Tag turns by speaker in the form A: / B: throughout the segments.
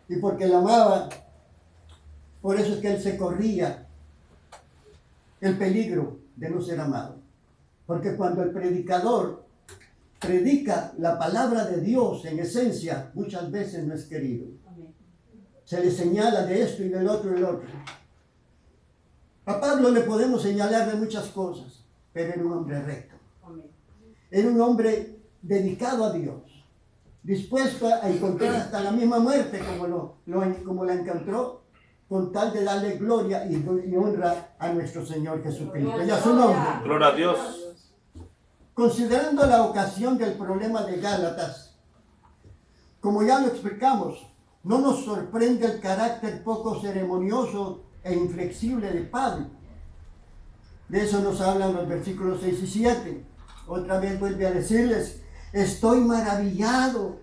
A: Y porque la amaba, por eso es que él se corría el peligro de no ser amado. Porque cuando el predicador predica la palabra de Dios en esencia, muchas veces no es querido. Se le señala de esto y del otro y del otro. A Pablo le podemos señalar de muchas cosas, pero era un hombre recto. Era un hombre dedicado a Dios, dispuesto a encontrar hasta la misma muerte como la encontró, con tal de darle gloria y honra a nuestro Señor Jesucristo y a su nombre.
B: Gloria a Dios.
A: Considerando la ocasión del problema de Gálatas, como ya lo explicamos, no nos sorprende el carácter poco ceremonioso e inflexible de Pablo. De eso nos hablan los versículos 6 y 7. Otra vez vuelve a decirles: estoy maravillado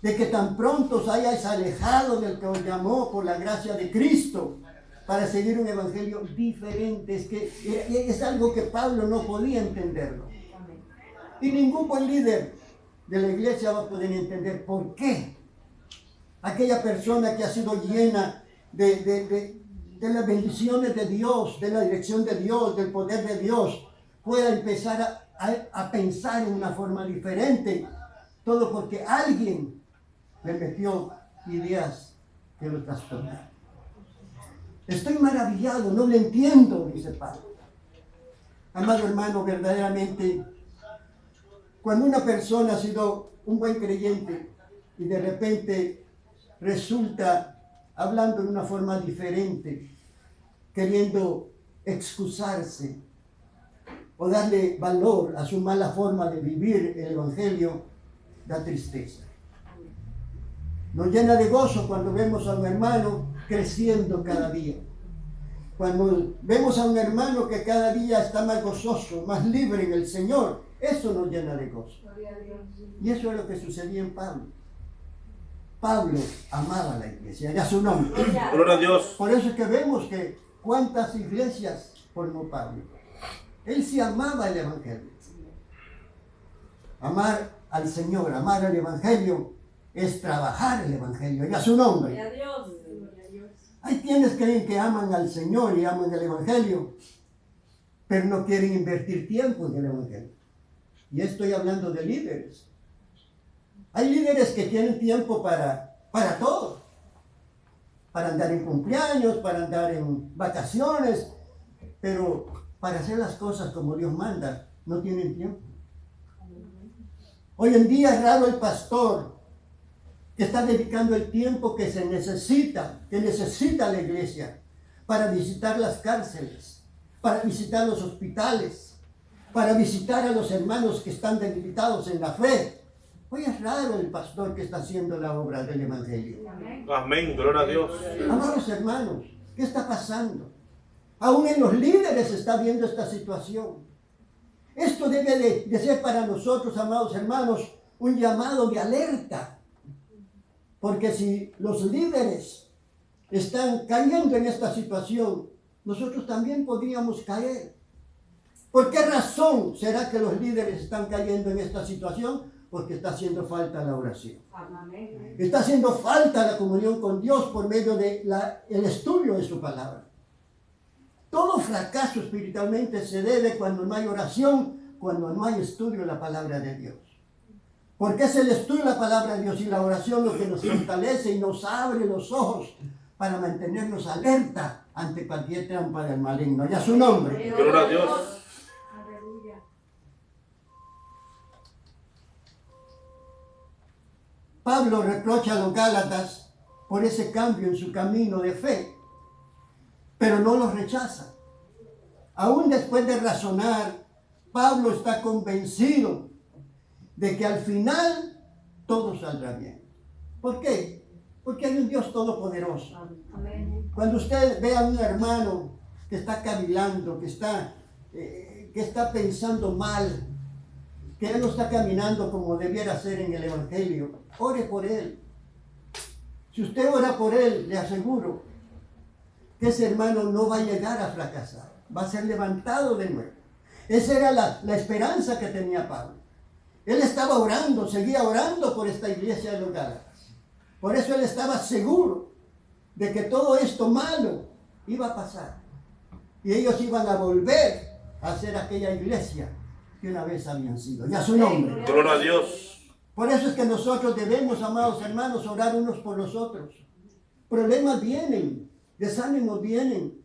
A: de que tan pronto os hayáis alejado del que os llamó por la gracia de Cristo para seguir un evangelio diferente. Es que es algo que Pablo no podía entenderlo. Y ningún buen líder de la iglesia va a poder entender por qué aquella persona que ha sido llena de las bendiciones de Dios, de la dirección de Dios, del poder de Dios, pueda empezar a pensar en una forma diferente. Todo porque alguien le metió ideas que lo trastornaron. Estoy maravillado, no lo entiendo, dice Pablo. Amado hermano, verdaderamente, cuando una persona ha sido un buen creyente y de repente resulta hablando de una forma diferente, queriendo excusarse o darle valor a su mala forma de vivir el evangelio, da tristeza. Nos llena de gozo cuando vemos a un hermano creciendo cada día. Cuando vemos a un hermano que cada día está más gozoso, más libre en el Señor, eso nos llena de gozo. Y eso es lo que sucedía en Pablo. Pablo amaba a la iglesia, era su nombre.
B: Gloria a Dios.
A: Por eso es que vemos que cuántas iglesias formó Pablo. Él sí amaba el evangelio. Amar al Señor, amar al evangelio, es trabajar el evangelio, era su nombre. Hay quienes creen que aman al Señor y aman el evangelio, pero no quieren invertir tiempo en el evangelio. Y estoy hablando de líderes. Hay líderes que tienen tiempo para todo. Para andar en cumpleaños, para andar en vacaciones, pero para hacer las cosas como Dios manda, no tienen tiempo. Hoy en día es raro el pastor que está dedicando el tiempo que se necesita, que necesita la iglesia, para visitar las cárceles, para visitar los hospitales, para visitar a los hermanos que están debilitados en la fe. Hoy es raro el pastor que está haciendo la obra del evangelio.
B: Amén, gloria a Dios.
A: Amados hermanos, ¿qué está pasando? Aún en los líderes se está viendo esta situación. Esto debe de ser para nosotros, amados hermanos, un llamado de alerta. Porque si los líderes están cayendo en esta situación, nosotros también podríamos caer. ¿Por qué razón será que los líderes están cayendo en esta situación? Porque está haciendo falta la oración. Está haciendo falta la comunión con Dios por medio del estudio de su palabra. Todo fracaso espiritualmente se debe cuando no hay oración, cuando no hay estudio de la palabra de Dios. Porque es el estudio de la palabra de Dios y la oración lo que nos fortalece y nos abre los ojos para mantenernos alerta ante cualquier trampa del maligno. Y a su nombre.
B: Gloria a Dios.
A: Pablo reprocha a los Gálatas por ese cambio en su camino de fe, pero no los rechaza. Aún después de razonar, Pablo está convencido de que al final todo saldrá bien. ¿Por qué? Porque hay un Dios todopoderoso. Cuando usted ve a un hermano que está cavilando, que está pensando mal, que él no está caminando como debiera ser en el evangelio, ore por él. Si usted ora por él, le aseguro que ese hermano no va a llegar a fracasar, va a ser levantado de nuevo. Esa era la esperanza que tenía Pablo. Él estaba orando, seguía orando por esta iglesia de los Gálatas. Por eso él estaba seguro de que todo esto malo iba a pasar. Y ellos iban a volver a ser aquella iglesia que una vez habían sido. Y a su nombre.
B: Gloria a Dios.
A: Por eso es que nosotros debemos, amados hermanos, orar unos por los otros. Problemas vienen, desánimos vienen,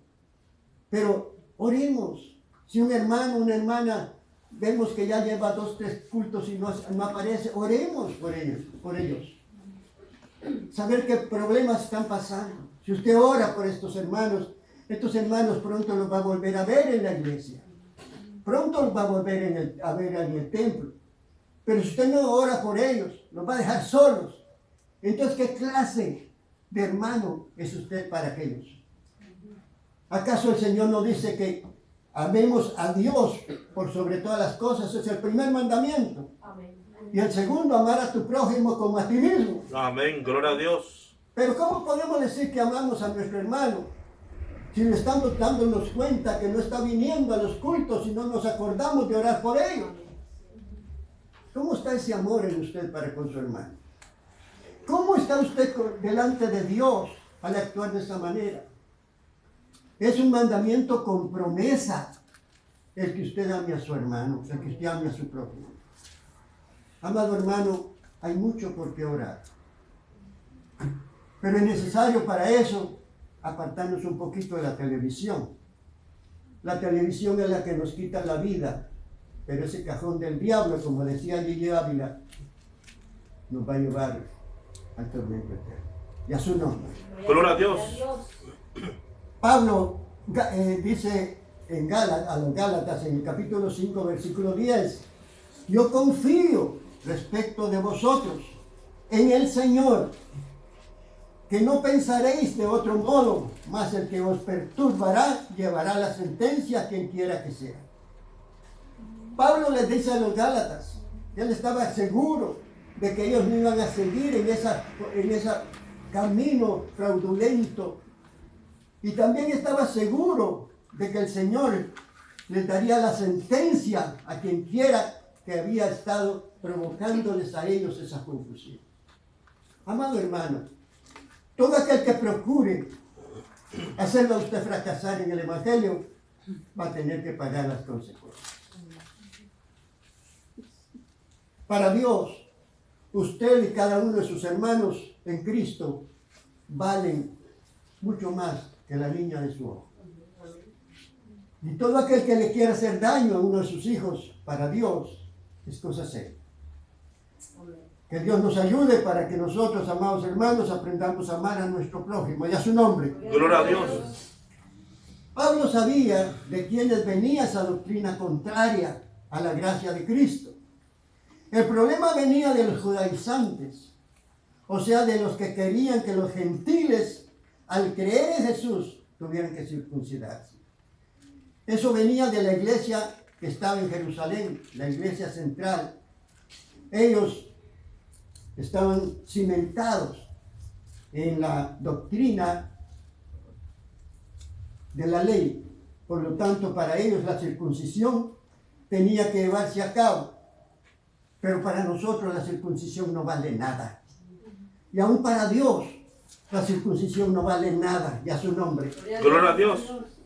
A: pero oremos. Si un hermano, una hermana, vemos que ya lleva 2, 3 cultos y no aparece, oremos por ellos. Saber qué problemas están pasando. Si usted ora por estos hermanos pronto los va a volver a ver en la iglesia. Pronto los va a volver a ver en el templo. Pero si usted no ora por ellos, los va a dejar solos. Entonces, ¿qué clase de hermano es usted para aquellos? ¿Acaso el Señor no dice que amemos a Dios por sobre todas las cosas? Ese es el primer mandamiento.
C: Amén.
A: Y el segundo, amar a tu prójimo como a ti mismo.
B: Amén. Gloria a Dios.
A: Pero ¿cómo podemos decir que amamos a nuestro hermano si le estamos dándonos cuenta que no está viniendo a los cultos y no nos acordamos de orar por ellos? ¿Cómo está ese amor en usted para con su hermano? ¿Cómo está usted delante de Dios al actuar de esa manera? Es un mandamiento con promesa el que usted ame a su hermano, el que usted ame a su prójimo. Amado hermano, hay mucho por qué orar. Pero es necesario para eso apartarnos un poquito de la televisión. La televisión es la que nos quita la vida, pero ese cajón del diablo, como decía Gigi Ávila, nos va a llevar al tormento eterno. Y a su nombre.
B: Gloria a Dios.
A: Pablo dice a los Gálatas en el capítulo 5, versículo 10, yo confío respecto de vosotros en el Señor, que no pensaréis de otro modo, mas el que os perturbará llevará la sentencia a quien quiera que sea. Pablo les dice a los Gálatas que él estaba seguro de que ellos no iban a seguir en ese camino fraudulento. Y también estaba seguro de que el Señor les daría la sentencia a quien quiera que había estado provocándoles a ellos esa confusión. Amado hermano, todo aquel que procure hacerlo a usted fracasar en el Evangelio va a tener que pagar las consecuencias. Para Dios, usted y cada uno de sus hermanos en Cristo valen mucho más que la niña de su ojo. Y todo aquel que le quiera hacer daño a uno de sus hijos, para Dios, es cosa seria. Que Dios nos ayude para que nosotros, amados hermanos, aprendamos a amar a nuestro prójimo y a su nombre.
B: Gloria a Dios.
A: Pablo sabía de quiénes venía esa doctrina contraria a la gracia de Cristo. El problema venía de los judaizantes, o sea, de los que querían que los gentiles, al creer en Jesús, tuvieran que circuncidarse. Eso venía de la iglesia que estaba en Jerusalén, la iglesia central. Ellos estaban cimentados en la doctrina de la ley. Por lo tanto, para ellos la circuncisión tenía que llevarse a cabo. Pero para nosotros la circuncisión no vale nada. Y aún para Dios la circuncisión no vale nada. Y a su nombre.
B: Gloria a Dios.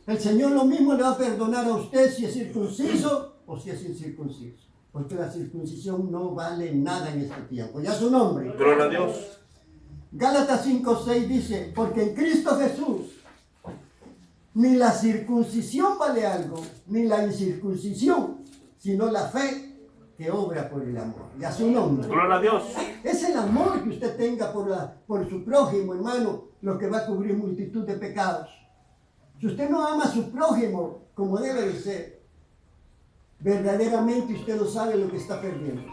A: El Señor lo mismo le va a perdonar a usted si es circunciso o si es incircunciso. Porque la circuncisión no vale nada en este tiempo. Y a su nombre.
B: Gloria a Dios.
A: Gálatas 5:6 dice, porque en Cristo Jesús ni la circuncisión vale algo, ni la incircuncisión, sino la fe que obra por el amor. Y a su nombre.
B: Gloria a Dios.
A: Es el amor que usted tenga por su prójimo, hermano, lo que va a cubrir multitud de pecados. Si usted no ama a su prójimo como debe de ser, verdaderamente usted no sabe lo que está perdiendo.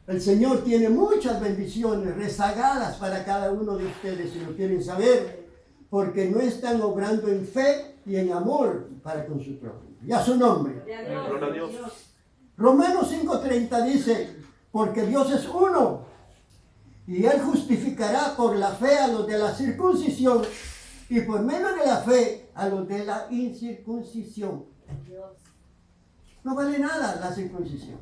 A: El Señor tiene muchas bendiciones rezagadas para cada uno de ustedes, si lo quieren saber, porque no están obrando en fe y en amor para con su prójimo. Y a su nombre.
B: Gloria a Dios.
A: Romanos 5:30 dice, porque Dios es uno, y Él justificará por la fe a los de la circuncisión, y por medio de la fe a los de la incircuncisión. No vale nada la circuncisión.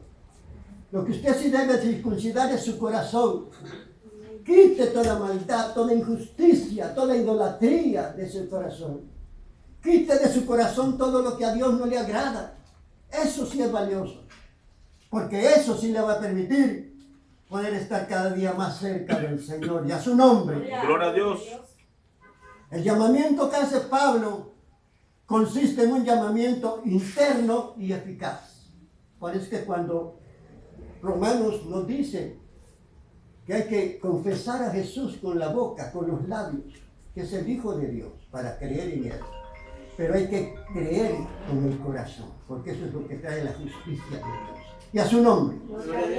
A: Lo que usted sí debe circuncidar es su corazón. Quite toda maldad, toda injusticia, toda idolatría de su corazón. Quite de su corazón todo lo que a Dios no le agrada. Eso sí es valioso, porque eso sí le va a permitir poder estar cada día más cerca del Señor y a su nombre.
B: Gloria a Dios.
A: El llamamiento que hace Pablo consiste en un llamamiento interno y eficaz. Por eso es que cuando Romanos nos dice que hay que confesar a Jesús con la boca, con los labios, que es el Hijo de Dios, para creer en Él. Pero hay que creer con el corazón, porque eso es lo que trae la justicia de Dios. Y a su nombre.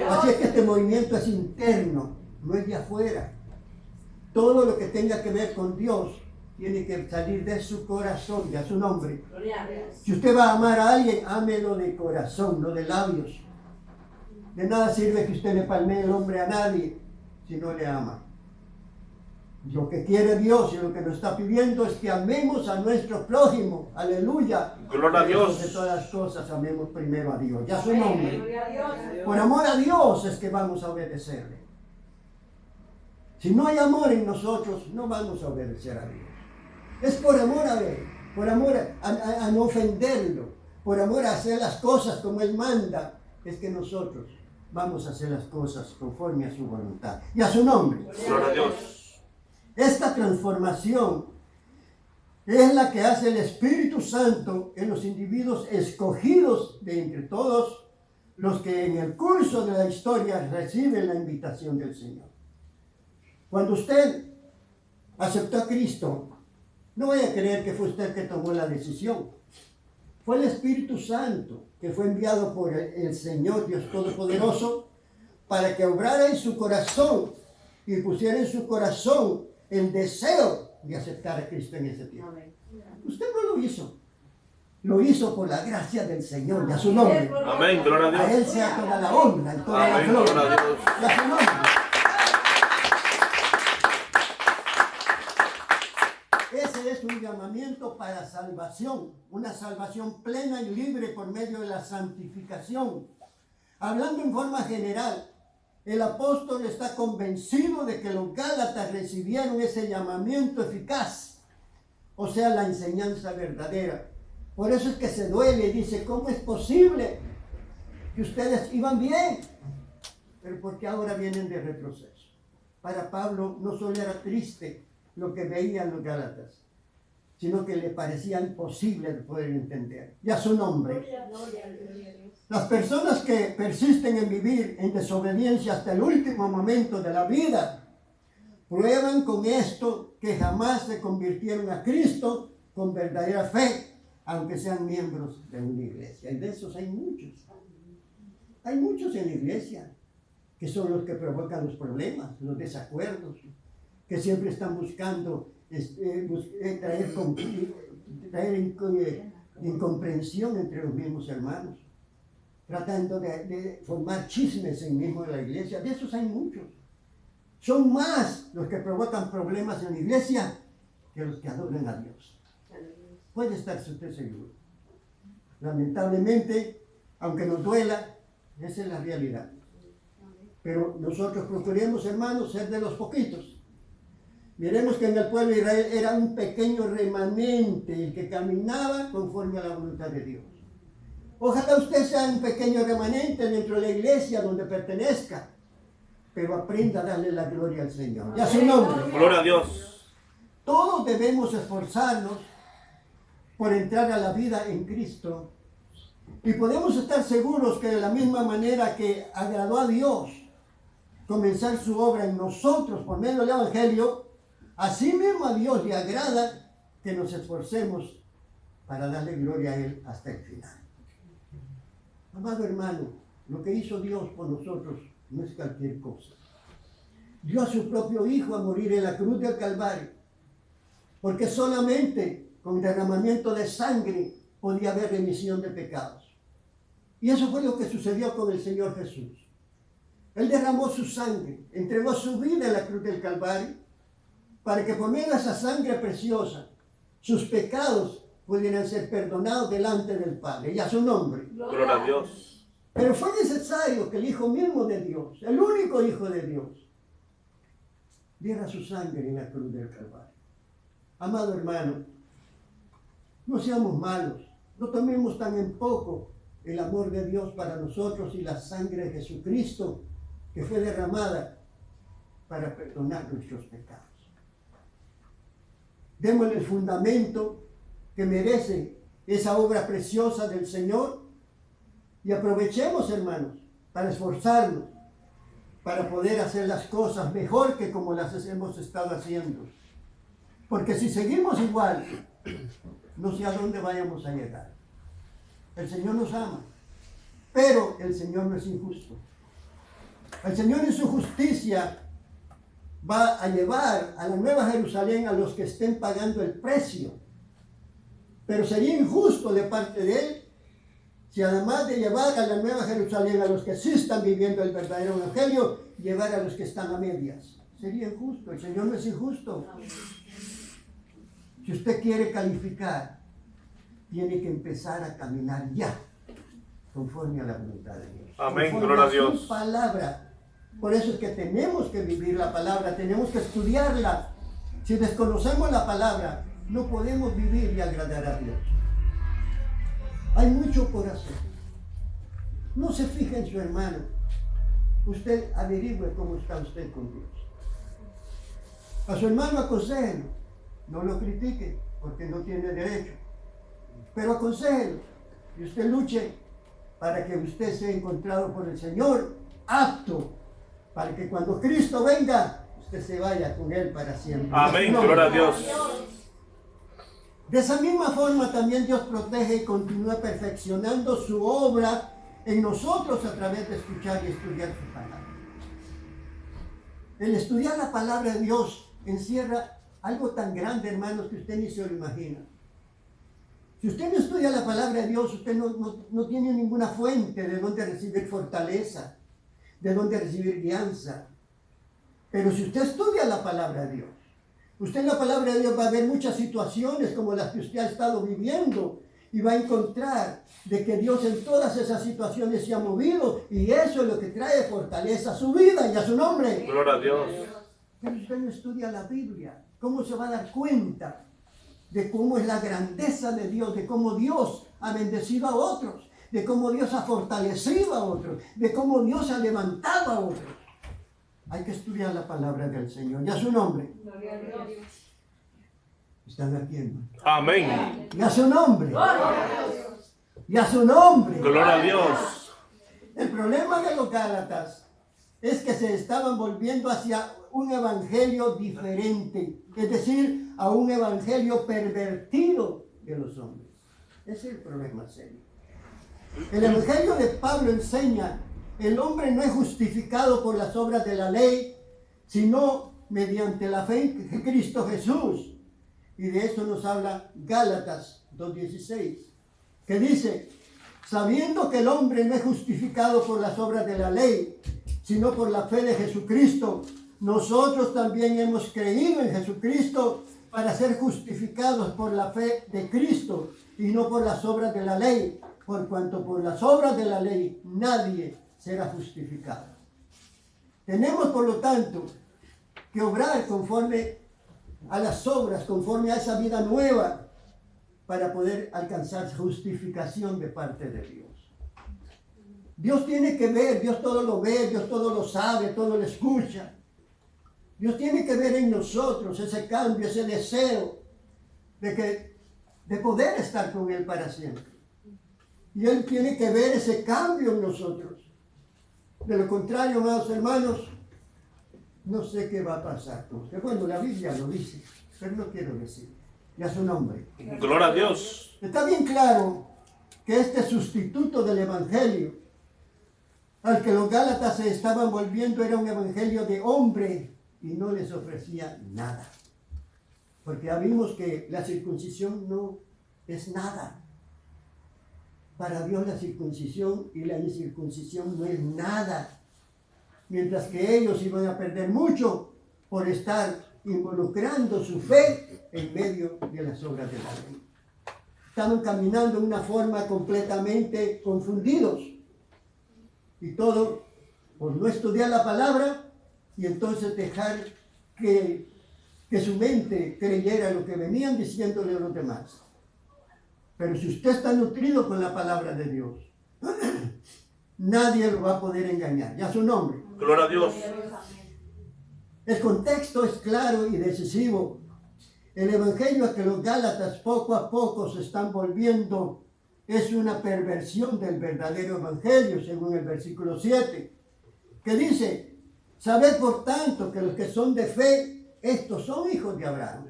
A: Así es que este movimiento es interno, no es de afuera. Todo lo que tenga que ver con Dios tiene que salir de su corazón y a su nombre. Si usted va a amar a alguien, ámelo de corazón, no de labios. De nada sirve que usted le palmee el hombre a nadie si no le ama. Lo que quiere Dios y lo que nos está pidiendo es que amemos a nuestro prójimo. Aleluya.
B: Gloria a Dios.
A: De todas las cosas, amemos primero a Dios. Ya su nombre. Por amor a Dios es que vamos a obedecerle. Si no hay amor en nosotros, no vamos a obedecer a Dios. Es por amor a Él, por amor a no ofenderlo, por amor a hacer las cosas como Él manda, es que nosotros vamos a hacer las cosas conforme a su voluntad. Y a su nombre.
B: Gloria a Dios.
A: Esta transformación es la que hace el Espíritu Santo en los individuos escogidos de entre todos los que en el curso de la historia reciben la invitación del Señor. Cuando usted aceptó a Cristo, no vaya a creer que fue usted que tomó la decisión. Fue el Espíritu Santo que fue enviado por el Señor Dios Todopoderoso para que obrara en su corazón y pusiera en su corazón el deseo de aceptar a Cristo en ese tiempo. Usted no lo hizo. Lo hizo por la gracia del Señor y a su nombre.
B: Amén. Gloria a Dios.
A: A Él sea toda la honra y toda la
B: Amén.
A: gloria.
B: Gloria a Dios.
A: Y a su nombre. Ese es un llamamiento para salvación, una salvación plena y libre por medio de la santificación. Hablando en forma general, el apóstol está convencido de que los gálatas recibieron ese llamamiento eficaz, o sea, la enseñanza verdadera. Por eso es que se duele y dice, ¿cómo es posible que ustedes iban bien? Pero ¿por qué ahora vienen de retroceso? Para Pablo no solo era triste lo que veían los gálatas, sino que le parecía imposible de poder entender. Y a su nombre. Las personas que persisten en vivir en desobediencia hasta el último momento de la vida, prueban con esto que jamás se convirtieron a Cristo con verdadera fe, aunque sean miembros de una iglesia. Y de esos hay muchos. Hay muchos en la iglesia que son los que provocan los problemas, los desacuerdos, que siempre están buscando traer incomprensión entre los mismos hermanos, tratando de formar chismes en mismo de la iglesia. De esos hay muchos. Son más los que provocan problemas en la iglesia que los que adoran a Dios. Puede estar usted seguro. Lamentablemente, aunque nos duela, esa es la realidad. Pero nosotros procuremos, hermanos, ser de los poquitos. Miremos que en el pueblo de Israel era un pequeño remanente el que caminaba conforme a la voluntad de Dios. Ojalá usted sea un pequeño remanente dentro de la iglesia donde pertenezca, pero aprenda a darle la gloria al Señor. Y a su nombre.
B: Gloria a Dios.
A: Todos debemos esforzarnos por entrar a la vida en Cristo. Y podemos estar seguros que de la misma manera que agradó a Dios comenzar su obra en nosotros por medio del Evangelio, así mismo a Dios le agrada que nos esforcemos para darle gloria a Él hasta el final. Amado hermano, lo que hizo Dios por nosotros no es cualquier cosa. Dio a su propio Hijo a morir en la cruz del Calvario, porque solamente con derramamiento de sangre podía haber remisión de pecados. Y eso fue lo que sucedió con el Señor Jesús. Él derramó su sangre, entregó su vida en la cruz del Calvario, para que por medio de esa sangre preciosa, sus pecados pudieran ser perdonados delante del Padre, y a su nombre.
B: Gloria a Dios.
A: Pero fue necesario que el Hijo mismo de Dios, el único Hijo de Dios, diera su sangre en la cruz del Calvario. Amado hermano, no seamos malos, no tomemos tan en poco el amor de Dios para nosotros y la sangre de Jesucristo que fue derramada para perdonar nuestros pecados. Démosle el fundamento que merece esa obra preciosa del Señor y aprovechemos, hermanos, para esforzarnos, para poder hacer las cosas mejor que como las hemos estado haciendo. Porque si seguimos igual, no sé a dónde vayamos a llegar. El Señor nos ama, pero el Señor no es injusto. El Señor en su justicia va a llevar a la Nueva Jerusalén a los que estén pagando el precio. Pero sería injusto de parte de Él si además de llevar a la Nueva Jerusalén a los que sí están viviendo el verdadero evangelio, llevar a los que están a medias. Sería injusto. El Señor no es injusto. Si usted quiere calificar, tiene que empezar a caminar ya, conforme a la voluntad de Dios.
B: Amén,
A: Conforme
B: gloria a
A: su
B: Dios.
A: palabra. Por eso es que tenemos que vivir la palabra, tenemos que estudiarla. Si desconocemos la palabra, no podemos vivir y agradar a Dios. Hay mucho por hacer. No se fije en su hermano. Usted averigüe cómo está usted con Dios. A su hermano aconséjelo. No lo critique, porque no tiene derecho. Pero aconséjelo. Y usted luche para que usted sea encontrado por el Señor apto, para que cuando Cristo venga, usted se vaya con Él para siempre.
B: Amén, gloria a Dios.
A: De esa misma forma también Dios protege y continúa perfeccionando su obra en nosotros a través de escuchar y estudiar su palabra. El estudiar la palabra de Dios encierra algo tan grande, hermanos, que usted ni se lo imagina. Si usted no estudia la palabra de Dios, usted no tiene ninguna fuente de donde recibir fortaleza, de donde recibir guianza. Pero si usted estudia la palabra de Dios, usted en la palabra de Dios va a ver muchas situaciones como las que usted ha estado viviendo y va a encontrar de que Dios en todas esas situaciones se ha movido y eso es lo que trae fortaleza a su vida y a su nombre.
B: Gloria a Dios.
A: Pero usted no estudia la Biblia, ¿cómo se va a dar cuenta de cómo es la grandeza de Dios, de cómo Dios ha bendecido a otros, de cómo Dios ha fortalecido a otros, de cómo Dios ha levantado a otros? Hay que estudiar la palabra del Señor. Y a su nombre.
C: Gloria a Dios.
A: ¿Están aquí, hermano?
B: Amén.
A: Y a su nombre. Y a su nombre.
B: Gloria a Dios.
A: El problema de los Gálatas es que se estaban volviendo hacia un evangelio diferente. Es decir, a un evangelio pervertido de los hombres. Ese es el problema serio. El evangelio de Pablo enseña: el hombre no es justificado por las obras de la ley, sino mediante la fe en Cristo Jesús. Y de eso nos habla Gálatas 2:16, que dice: sabiendo que el hombre no es justificado por las obras de la ley, sino por la fe de Jesucristo, nosotros también hemos creído en Jesucristo para ser justificados por la fe de Cristo y no por las obras de la ley, por cuanto por las obras de la ley nadie será justificado. Tenemos, por lo tanto, que obrar conforme a las obras, conforme a esa vida nueva, para poder alcanzar justificación de parte de Dios. Dios tiene que ver, Dios todo lo ve, Dios todo lo sabe, todo lo escucha. Dios tiene que ver en nosotros ese cambio, ese deseo de poder estar con Él para siempre. Y Él tiene que ver ese cambio en nosotros. De lo contrario, amados hermanos, no sé qué va a pasar con usted. Bueno, la Biblia lo dice, pero no quiero decir. Y a su nombre.
B: Gloria a Dios.
A: Está bien claro que este sustituto del evangelio al que los Gálatas se estaban volviendo era un evangelio de hombre y no les ofrecía nada. Porque ya vimos que la circuncisión no es nada. Para Dios la circuncisión y la incircuncisión no es nada. Mientras que ellos iban a perder mucho por estar involucrando su fe en medio de las obras de la ley. Estaban caminando de una forma completamente confundidos. Y todo por no estudiar la palabra y entonces dejar que su mente creyera lo que venían diciéndole a los demás. Pero si usted está nutrido con la palabra de Dios, nadie lo va a poder engañar. Ya su nombre.
B: Gloria a Dios.
A: El contexto es claro y decisivo. El evangelio a que los Gálatas poco a poco se están volviendo es una perversión del verdadero evangelio, según el versículo 7, que dice: sabed por tanto que los que son de fe, estos son hijos de Abraham.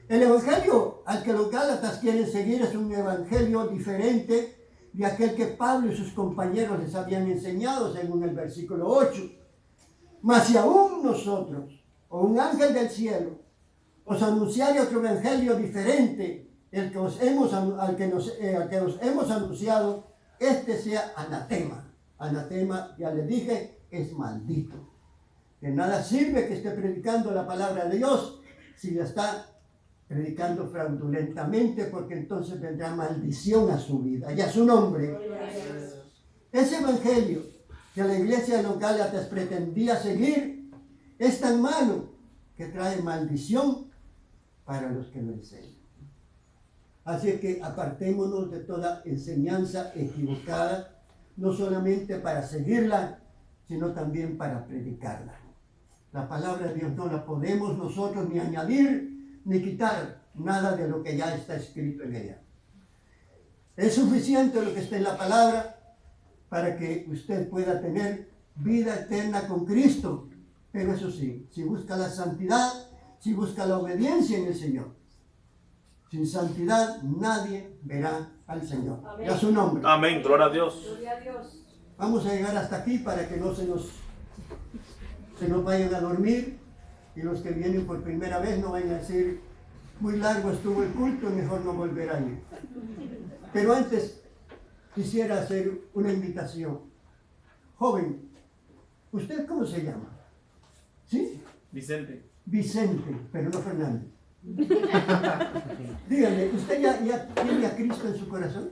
A: El evangelio al que los Gálatas quieren seguir es un evangelio diferente de aquel que Pablo y sus compañeros les habían enseñado, según el versículo 8. Mas si aún nosotros, o un ángel del cielo, os anunciare otro evangelio diferente al que os hemos anunciado, este sea anatema. Anatema, ya le dije, es maldito. De nada sirve que esté predicando la palabra de Dios si la está predicando fraudulentamente, porque entonces vendrá maldición a su vida y a su nombre. Ese evangelio que la iglesia de los Gálatas pretendía seguir es tan malo que trae maldición para los que lo enseñan. Así que apartémonos de toda enseñanza equivocada, no solamente para seguirla, sino también para predicarla. La palabra de Dios no la podemos nosotros ni añadir ni quitar nada de lo que ya está escrito en ella. Es suficiente lo que está en la palabra para que usted pueda tener vida eterna con Cristo. Pero eso sí, si busca la santidad, si busca la obediencia en el Señor. Sin santidad nadie verá al Señor.
C: Amén.
A: Y a su nombre.
B: Amén. Gloria a Dios.
C: Gloria a Dios.
A: Vamos a llegar hasta aquí para que no se nos vayan a dormir, y los que vienen por primera vez no vayan a decir: muy largo estuvo el culto, mejor no volver a ir. Pero antes quisiera hacer una invitación. Joven, ¿usted cómo se llama? ¿Sí?
B: Vicente.
A: Vicente, pero no Fernández. Dígame, ¿usted ya tiene a Cristo en su corazón?